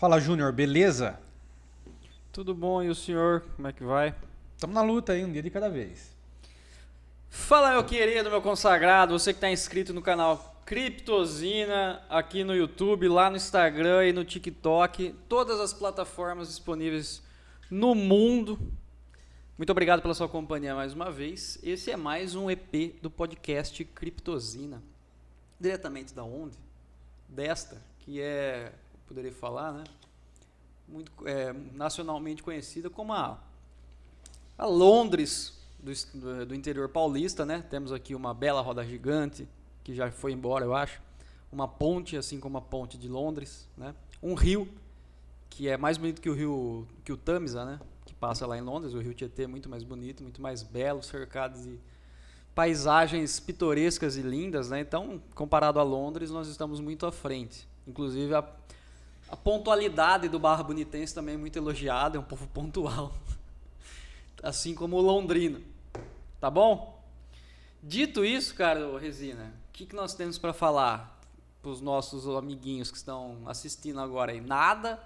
Fala, Júnior, beleza? Tudo bom, e o senhor? Como é que vai? Estamos na luta aí, um dia de cada vez. Fala, meu querido, meu consagrado, você que está inscrito no canal Criptosina, aqui no YouTube, lá no Instagram e no TikTok, todas as plataformas disponíveis no mundo. Muito obrigado pela sua companhia mais uma vez. Esse é mais um EP do podcast Criptosina. Diretamente da onde? Desta, que é, poderia falar, né? Muito nacionalmente conhecida como a Londres do interior paulista, né? Temos aqui uma bela roda gigante que já foi embora, eu acho. Uma ponte, assim como a ponte de Londres, né? Um rio que é mais bonito que o rio, que o Tamisa, né? Que passa lá em Londres. O rio Tietê é muito mais bonito, muito mais belo, cercado de paisagens pitorescas e lindas, né? Então, comparado a Londres, nós estamos muito à frente. Inclusive a pontualidade do Barra Bonitense também é muito elogiada, é um povo pontual. Assim como o londrino. Tá bom? Dito isso, cara, Resina, o que nós temos para falar para os nossos amiguinhos que estão assistindo agora aí? Nada?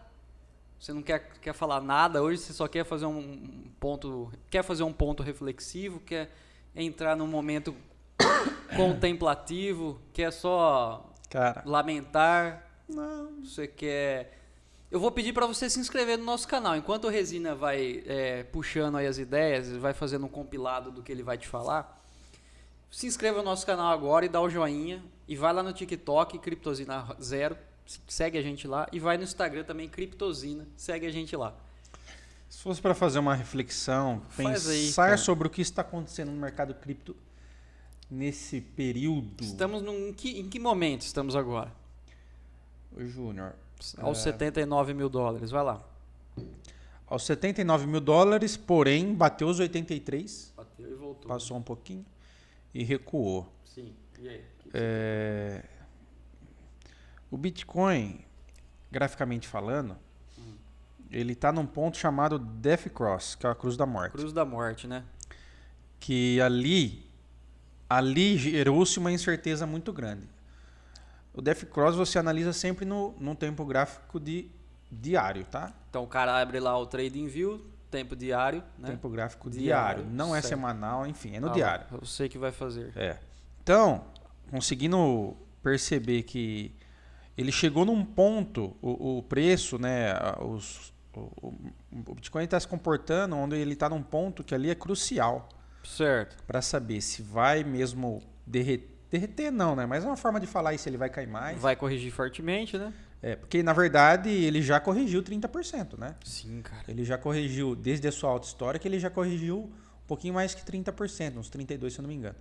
Você não quer falar nada hoje? Você só quer fazer um ponto reflexivo? Quer entrar num momento contemplativo? Quer só lamentar? Não. Você quer... Eu vou pedir para você se inscrever no nosso canal. Enquanto o Resina vai puxando aí as ideias, vai fazendo um compilado do que ele vai te falar, se inscreva no nosso canal agora e dá o joinha. E vai lá no TikTok, Criptosina0, segue a gente lá. E vai no Instagram também, Criptosina, segue a gente lá. Se fosse para fazer uma reflexão, pensar sobre o que está acontecendo no mercado cripto nesse período... Estamos em que momento estamos agora? Ô, Júnior... Aos 79 mil dólares, vai lá. Aos 79 mil dólares, porém, bateu os 83. Bateu e voltou. Passou um pouquinho e recuou. Sim, e aí? O Bitcoin, graficamente falando, ele está num ponto chamado Death Cross, que é a Cruz da Morte. Cruz da Morte, né? Que ali gerou-se uma incerteza muito grande. O Death Cross você analisa sempre no tempo gráfico diário, tá? Então o cara abre lá o TradingView, tempo diário, né? Tempo gráfico diário. Não é semanal, enfim, é no diário. Eu sei que vai fazer. Então, conseguindo perceber que ele chegou num ponto, o preço, né? O Bitcoin está se comportando onde ele está num ponto que ali é crucial. Certo. Para saber se vai mesmo derreter não, né? Mas é uma forma de falar isso, ele vai cair mais. Vai corrigir fortemente, né? Porque na verdade ele já corrigiu 30%, né? Sim, cara. Ele já corrigiu, desde a sua alta história, que ele já corrigiu um pouquinho mais que 30%, uns 32%, se eu não me engano.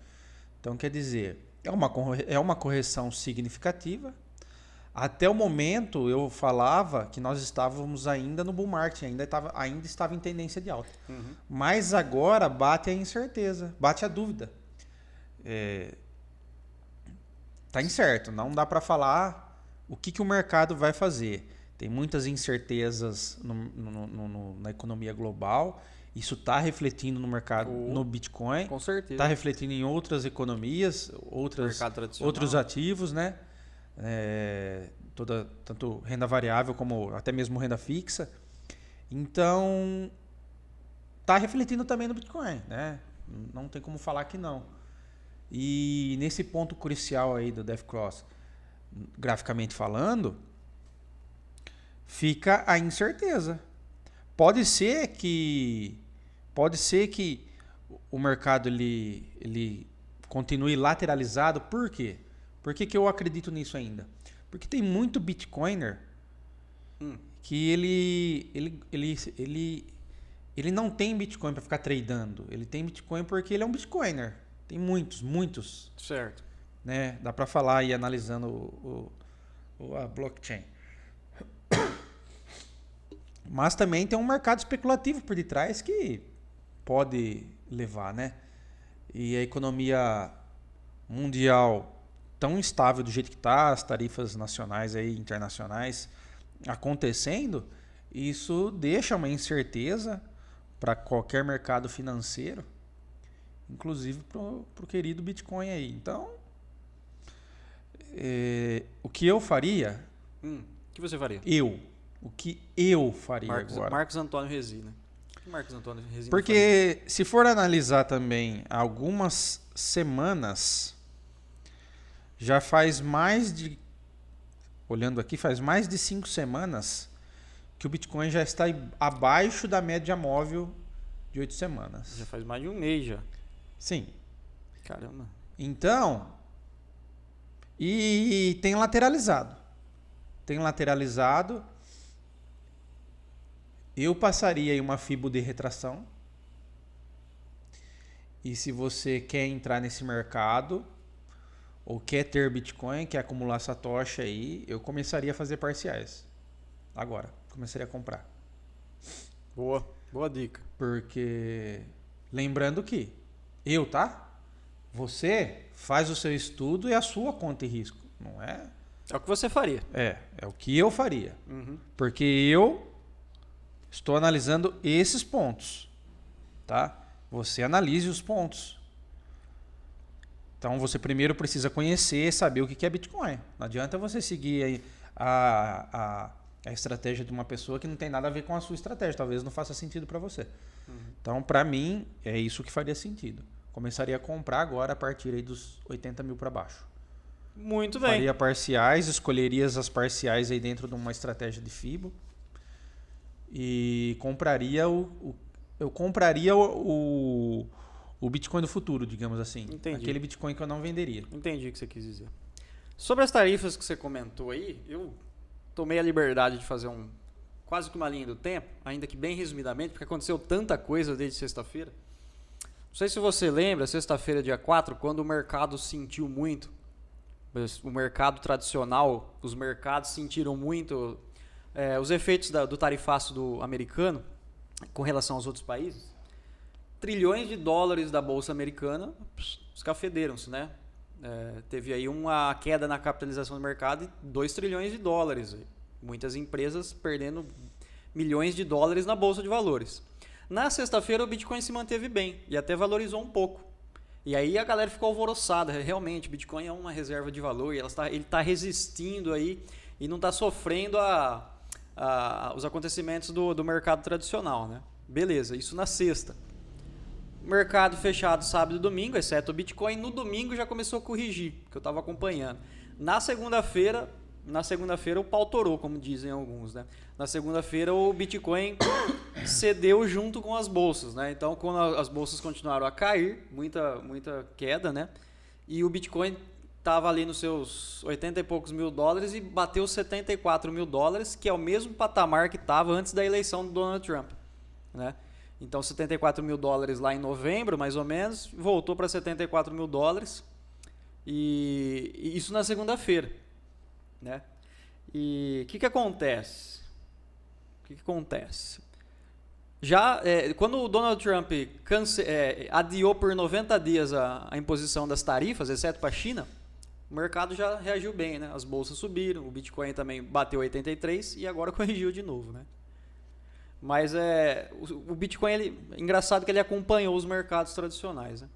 Então, quer dizer, é uma correção significativa. Até o momento, eu falava que nós estávamos ainda no bull market, ainda estava em tendência de alta. Uhum. Mas agora bate a incerteza, bate a dúvida. Tá incerto, não dá para falar o que o mercado vai fazer. Tem muitas incertezas na economia global. Isso está refletindo no mercado, no Bitcoin. Com certeza. Está refletindo em outras economias, outros ativos, né? Tanto renda variável como até mesmo renda fixa. Então, está refletindo também no Bitcoin, né? Não tem como falar que não. E nesse ponto crucial aí do Death Cross, graficamente falando, fica a incerteza. Pode ser que o mercado ele continue lateralizado. Por quê? Por que eu acredito nisso ainda? Porque tem muito Bitcoiner que ele não tem Bitcoin para ficar tradando. Ele tem Bitcoin porque ele é um Bitcoiner. Tem muitos. Certo. Né? Dá para falar aí analisando a blockchain. Mas também tem um mercado especulativo por detrás que pode levar, né? E a economia mundial tão instável do jeito que está, as tarifas nacionais e internacionais acontecendo, isso deixa uma incerteza para qualquer mercado financeiro, inclusive pro querido Bitcoin aí. Então, o que eu faria... O que você faria? o que eu faria agora. Marcos Antônio Resina. O que Marcos Antônio Resina Porque se for analisar também algumas semanas, já faz mais de, olhando aqui, faz mais de 5 semanas que o Bitcoin já está abaixo da média móvel de 8 semanas. Já faz mais de um mês já. Sim. Caramba. Então, e tem lateralizado. Eu passaria aí uma FIBO de retração. E se você quer entrar nesse mercado, ou quer ter Bitcoin, quer acumular Satoshi aí, eu começaria a fazer parciais. Agora, começaria a comprar. Boa dica. Porque, lembrando que você faz o seu estudo e a sua conta e risco, não é? É o que você faria. É o que eu faria. Uhum. Porque eu estou analisando esses pontos, tá? Você analise os pontos. Então você primeiro precisa conhecer, saber o que é Bitcoin. Não adianta você seguir a estratégia de uma pessoa que não tem nada a ver com a sua estratégia. Talvez não faça sentido para você. Uhum. Então, para mim, é isso que faria sentido. Começaria a comprar agora a partir aí dos 80 mil para baixo. Muito bem. Faria parciais, escolheria as parciais aí dentro de uma estratégia de FIBO e compraria eu compraria o Bitcoin do futuro, digamos assim. Entendi. Aquele Bitcoin que eu não venderia. Entendi o que você quis dizer. Sobre as tarifas que você comentou aí, eu tomei a liberdade de fazer quase que uma linha do tempo, ainda que bem resumidamente, porque aconteceu tanta coisa desde sexta-feira. Não sei se você lembra, sexta-feira, dia 4, quando o mercado sentiu muito, o mercado tradicional, os mercados sentiram muito os efeitos do tarifaço do americano com relação aos outros países. Trilhões de dólares da Bolsa Americana escafederam-se, né? Teve aí uma queda na capitalização do mercado de 2 trilhões de dólares. Muitas empresas perdendo milhões de dólares na Bolsa de Valores. Na sexta-feira o Bitcoin se manteve bem e até valorizou um pouco. E aí a galera ficou alvoroçada. Realmente, o Bitcoin é uma reserva de valor e ele está resistindo aí e não está sofrendo os acontecimentos do mercado tradicional, né? Beleza, isso na sexta. Mercado fechado sábado e domingo, exceto o Bitcoin. No domingo já começou a corrigir, que eu estava acompanhando. Na segunda-feira o pau torou, como dizem alguns, né? Na segunda-feira o Bitcoin cedeu junto com as bolsas, né? Então, quando as bolsas continuaram a cair, muita queda, né? E o Bitcoin estava ali nos seus 80 e poucos mil dólares e bateu 74 mil dólares, que é o mesmo patamar que estava antes da eleição do Donald Trump, né? Então, 74 mil dólares lá em novembro, mais ou menos, voltou para 74 mil dólares. E isso na segunda-feira, né? E o que acontece? Já quando o Donald Trump adiou por 90 dias a imposição das tarifas, exceto para a China, o mercado já reagiu bem, né? As bolsas subiram, o Bitcoin também bateu 83 e agora corrigiu de novo, né? Mas o Bitcoin, engraçado que ele acompanhou os mercados tradicionais, né?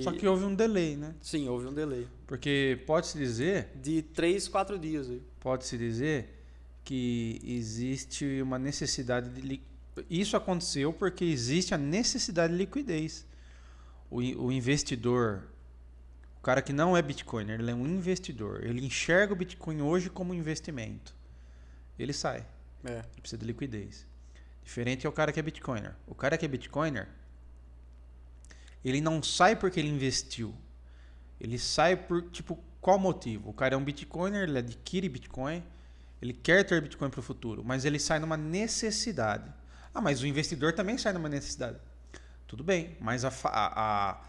Só que houve um delay, né? Sim, houve um delay. Porque pode-se dizer... De 3, 4 dias. Aí. Pode-se dizer que existe uma necessidade de... Isso aconteceu porque existe a necessidade de liquidez. O investidor, o cara que não é Bitcoiner, ele é um investidor. Ele enxerga o Bitcoin hoje como investimento. Ele sai. Ele precisa de liquidez. Diferente é o cara que é Bitcoiner. O cara que é Bitcoiner, ele não sai porque ele investiu. Ele sai por, qual motivo? O cara é um Bitcoiner, ele adquire Bitcoin, ele quer ter Bitcoin para o futuro, mas ele sai numa necessidade. Ah, mas o investidor também sai numa necessidade. Tudo bem, mas a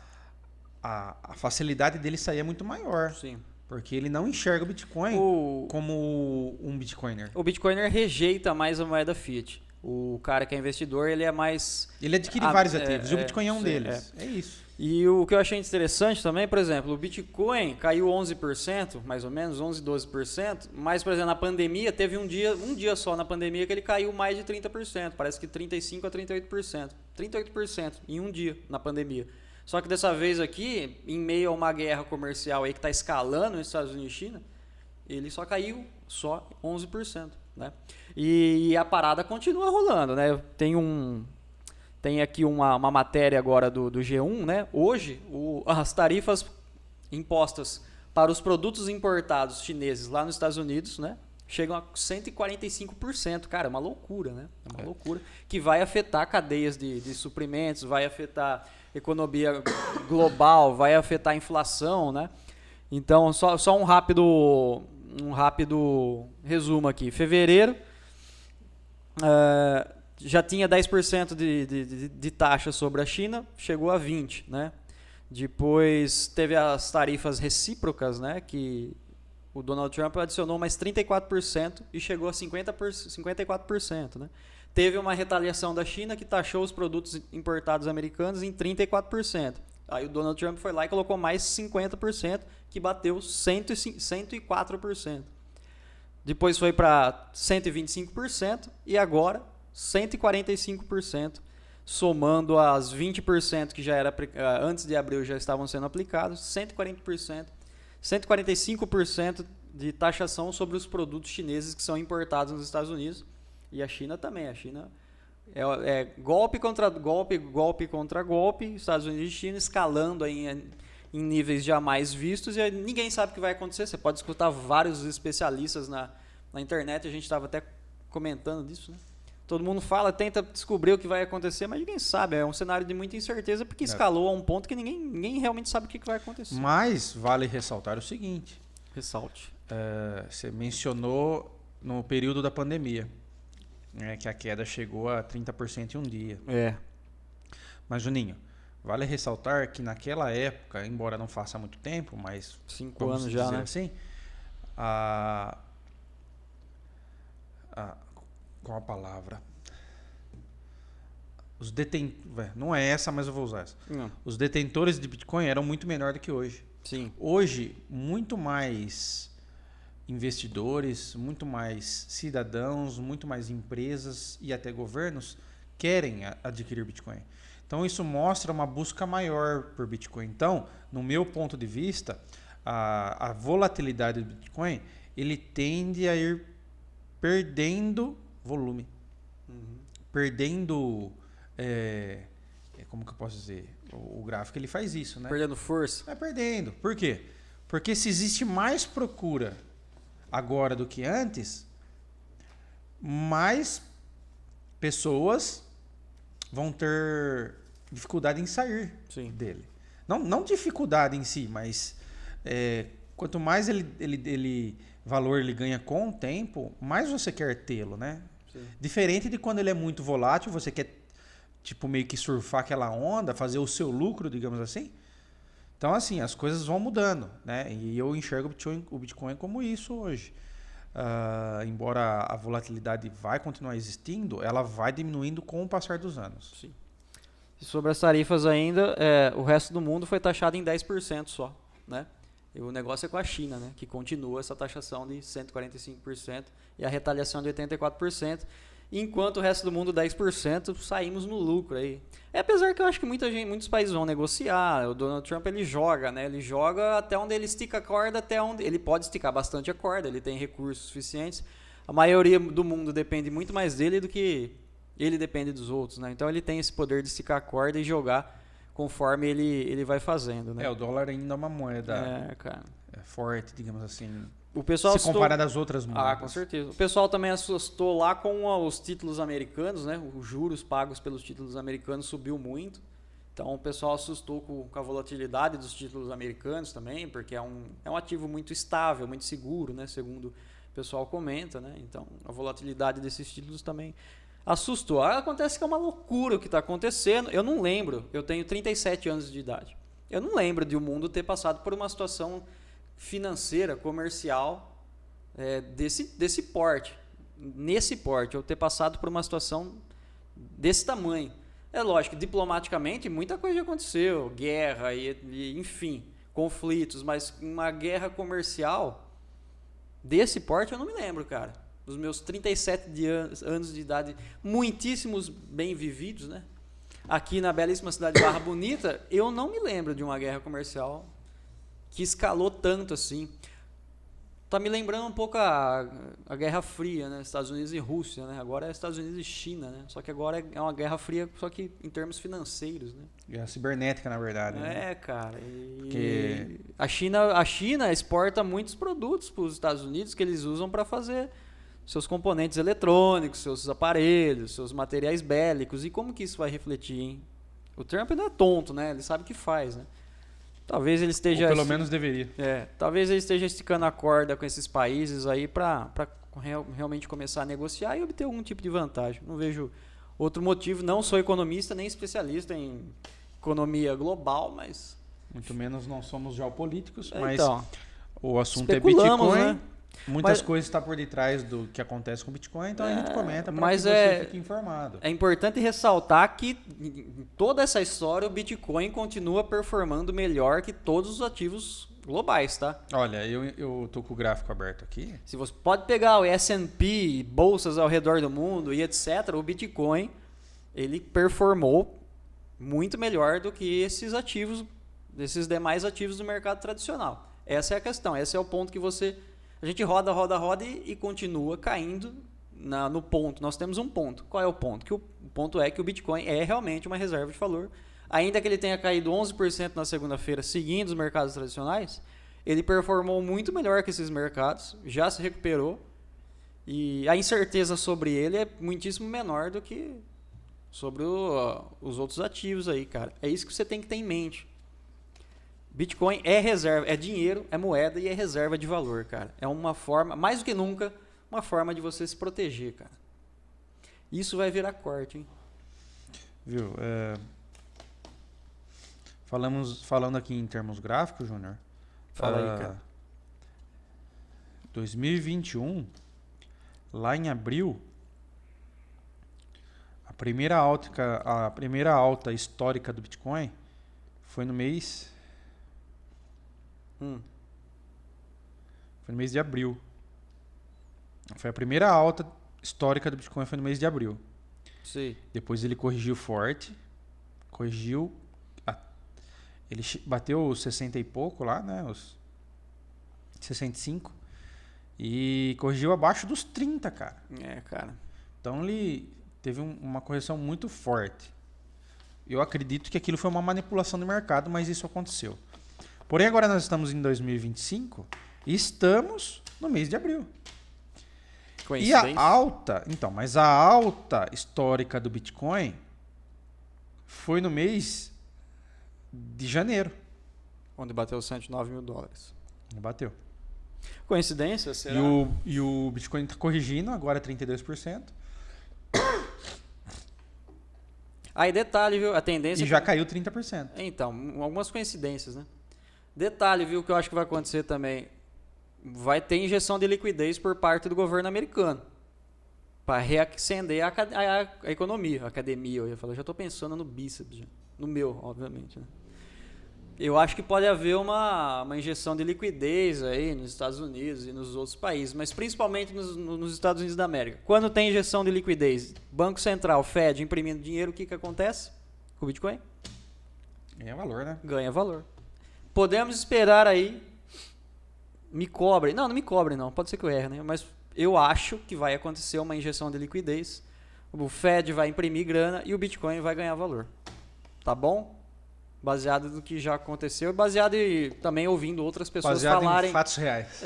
facilidade dele sair é muito maior. Sim. Porque ele não enxerga o Bitcoin como um Bitcoiner. O Bitcoiner rejeita mais a moeda fiat. O cara que é investidor, ele é mais... Ele adquire vários ativos e o Bitcoin é um deles. É isso. E o que eu achei interessante também, por exemplo, o Bitcoin caiu 11%, mais ou menos, 11%, 12%, mas, por exemplo, na pandemia, teve um dia só na pandemia que ele caiu mais de 30%, parece que 35% a 38%. 38% em um dia na pandemia. Só que dessa vez aqui, em meio a uma guerra comercial aí que está escalando nos Estados Unidos e China, ele só caiu 11%. né? E a parada continua rolando, né? Tem aqui uma matéria agora do G1, né? Hoje, as tarifas impostas para os produtos importados chineses lá nos Estados Unidos, né? Chegam a 145%. Cara, é uma loucura, né? É uma loucura que vai afetar cadeias de suprimentos, vai afetar economia global, vai afetar a inflação, né? Então, só um rápido resumo aqui. Fevereiro, já tinha 10% de taxa sobre a China, chegou a 20%, né? Depois teve as tarifas recíprocas, né? Que o Donald Trump adicionou mais 34% e chegou a 54%, né? Teve uma retaliação da China que taxou os produtos importados americanos em 34%. Aí o Donald Trump foi lá e colocou mais 50%, que bateu 104%. Depois foi para 125% e agora 145%, somando as 20% que já era antes de abril já estavam sendo aplicados, 140%. 145% de taxação sobre os produtos chineses que são importados nos Estados Unidos. E a China também. A China é golpe contra golpe, golpe contra golpe. Estados Unidos e China escalando aí em níveis jamais vistos. E ninguém sabe o que vai acontecer. Você pode escutar vários especialistas na internet. A gente estava até comentando disso, né? Todo mundo fala, tenta descobrir o que vai acontecer, mas ninguém sabe. É um cenário de muita incerteza porque escalou a um ponto que ninguém realmente sabe o que vai acontecer. Mas vale ressaltar o seguinte. Ressalte. Você mencionou no período da pandemia, né, que a queda chegou a 30% em um dia. Mas, Juninho, vale ressaltar que naquela época, embora não faça muito tempo, mas 5 anos já, né? Assim, qual a palavra? Não é essa, mas eu vou usar essa. Os detentores de Bitcoin eram muito menor do que hoje. Sim. Hoje, muito mais investidores, muito mais cidadãos, muito mais empresas e até governos querem adquirir Bitcoin. Então, isso mostra uma busca maior por Bitcoin. Então, no meu ponto de vista, a volatilidade do Bitcoin, ele tende a ir perdendo volume, perdendo, como que eu posso dizer, o gráfico ele faz isso, né? Perdendo força. Perdendo. Por quê? Porque se existe mais procura agora do que antes, mais pessoas vão ter dificuldade em sair dele. Não dificuldade em si, mas quanto mais valor ele ganha com o tempo, mais você quer tê-lo, né? Sim. Diferente de quando ele é muito volátil, você quer tipo meio que surfar aquela onda, fazer o seu lucro, digamos assim. Então, assim, as coisas vão mudando, né? E eu enxergo o Bitcoin como isso hoje. Embora a volatilidade vai continuar existindo, ela vai diminuindo com o passar dos anos. Sim. E sobre as tarifas ainda, o resto do mundo foi taxado em 10% só, né? E o negócio é com a China, né? Que continua essa taxação de 145% e a retaliação de 84%, enquanto o resto do mundo 10%, saímos no lucro aí. Apesar que eu acho que muitos países vão negociar, o Donald Trump ele joga, né? Ele joga até onde ele estica a corda, até onde ele pode esticar bastante a corda, ele tem recursos suficientes. A maioria do mundo depende muito mais dele do que ele depende dos outros, né? Então ele tem esse poder de esticar a corda e jogar conforme ele vai fazendo, né? O dólar ainda é uma moeda cara. Forte, digamos assim. O pessoal se comparar das outras moedas. Com certeza. O pessoal também assustou lá com os títulos americanos, né? Os juros pagos pelos títulos americanos subiu muito. Então o pessoal assustou com a volatilidade dos títulos americanos também, porque é um ativo muito estável, muito seguro, né? Segundo o pessoal comenta, né? Então a volatilidade desses títulos também assustou. Acontece que é uma loucura o que está acontecendo. Eu não lembro, eu tenho 37 anos de idade. Eu não lembro de o mundo ter passado por uma situação financeira, comercial, desse porte. Nesse porte, eu ter passado por uma situação desse tamanho. É lógico, diplomaticamente, muita coisa já aconteceu. Guerra, e enfim, conflitos. Mas uma guerra comercial desse porte eu não me lembro, cara. Dos meus 37 anos de idade, muitíssimos bem vividos, né? Aqui na belíssima cidade de Barra Bonita, eu não me lembro de uma guerra comercial que escalou tanto assim. Tá me lembrando um pouco a Guerra Fria, né? Estados Unidos e Rússia, né? Agora é Estados Unidos e China, né? Só que agora é uma Guerra Fria, só que em termos financeiros, né? Guerra cibernética, na verdade. Né? Cara. Porque A China exporta muitos produtos para os Estados Unidos que eles usam para fazer seus componentes eletrônicos, seus aparelhos, seus materiais bélicos. E como que isso vai refletir, hein? O Trump não é tonto, né? Ele sabe o que faz, né? Talvez ele esteja... Ou pelo menos deveria. Talvez ele esteja esticando a corda com esses países aí para realmente começar a negociar e obter algum tipo de vantagem. Não vejo outro motivo. Não sou economista nem especialista em economia global, mas... Muito menos não somos geopolíticos, mas então, o assunto é Bitcoin. Né? Muitas coisas estão por detrás do que acontece com o Bitcoin, então a gente comenta para que você fique informado. É importante ressaltar que em toda essa história o Bitcoin continua performando melhor que todos os ativos globais, tá? Olha, eu tô com o gráfico aberto aqui. Se você pode pegar o S&P, bolsas ao redor do mundo e etc, o Bitcoin ele performou muito melhor do que esses demais ativos do mercado tradicional. Essa é a questão, esse é o ponto que a gente roda e continua caindo no ponto. Nós temos um ponto. Qual é o ponto? O ponto é que o Bitcoin é realmente uma reserva de valor. Ainda que ele tenha caído 11% na segunda-feira, seguindo os mercados tradicionais, ele performou muito melhor que esses mercados, já se recuperou, e a incerteza sobre ele é muitíssimo menor do que sobre os outros ativos aí, cara. É isso que você tem que ter em mente. Bitcoin é reserva, é dinheiro, é moeda e é reserva de valor, cara. É uma forma, mais do que nunca, uma forma de você se proteger, cara. Isso vai virar corte, hein? Viu? Falando aqui em termos gráficos, Júnior. Fala aí, cara. 2021, lá em abril, a primeira alta histórica do Bitcoin foi no mês... Foi no mês de abril. Foi a primeira alta histórica do Bitcoin, foi no mês de abril. Sim. Depois ele corrigiu forte. Ele bateu os 60 e pouco lá, né? Os 65. E corrigiu abaixo dos 30, cara. Cara. Então ele teve uma correção muito forte. Eu acredito que aquilo foi uma manipulação do mercado, mas isso aconteceu. Porém, agora nós estamos em 2025 e estamos no mês de abril. E a alta, mas a alta histórica do Bitcoin foi no mês de janeiro. Onde bateu $109 mil. Bateu. Coincidência? Será? E o Bitcoin está corrigindo, agora 32%. Aí detalhe, viu? A tendência... E já caiu 30%. Então, algumas coincidências, né? Detalhe, viu, que eu acho que vai acontecer também. Vai ter injeção de liquidez por parte do governo americano para reacender a economia, a academia. Eu ia falar, já estou pensando no bíceps, já. No meu, obviamente. Né? Eu acho que pode haver uma injeção de liquidez aí nos Estados Unidos e nos outros países, mas principalmente nos Estados Unidos da América. Quando tem injeção de liquidez, Banco Central, Fed imprimindo dinheiro, o que acontece com o Bitcoin? Ganha valor, né? Ganha valor. Podemos esperar aí, me cobrem. Não me cobrem não, pode ser que eu erre, né? Mas eu acho que vai acontecer uma injeção de liquidez, o Fed vai imprimir grana e o Bitcoin vai ganhar valor. Tá bom? Baseado no que já aconteceu, baseado em também ouvindo outras pessoas falarem... em fatos reais.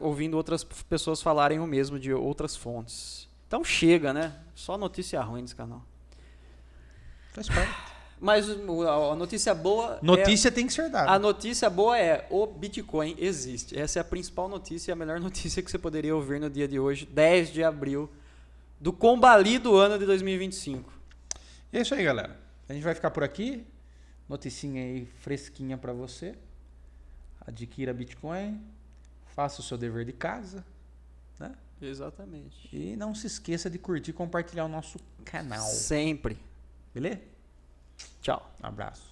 Ouvindo outras pessoas falarem o mesmo de outras fontes. Então chega, né? Só notícia ruim nesse canal. Faz parte. Mas a notícia boa... Notícia tem que ser dada. A notícia boa é o Bitcoin existe. Essa é a principal notícia e a melhor notícia que você poderia ouvir no dia de hoje, 10 de abril, do combalido ano de 2025. E é isso aí, galera. A gente vai ficar por aqui. Noticinha aí fresquinha para você. Adquira Bitcoin. Faça o seu dever de casa. Né? Exatamente. E não se esqueça de curtir e compartilhar o nosso canal. Sempre. Beleza? Tchau. Um abraço.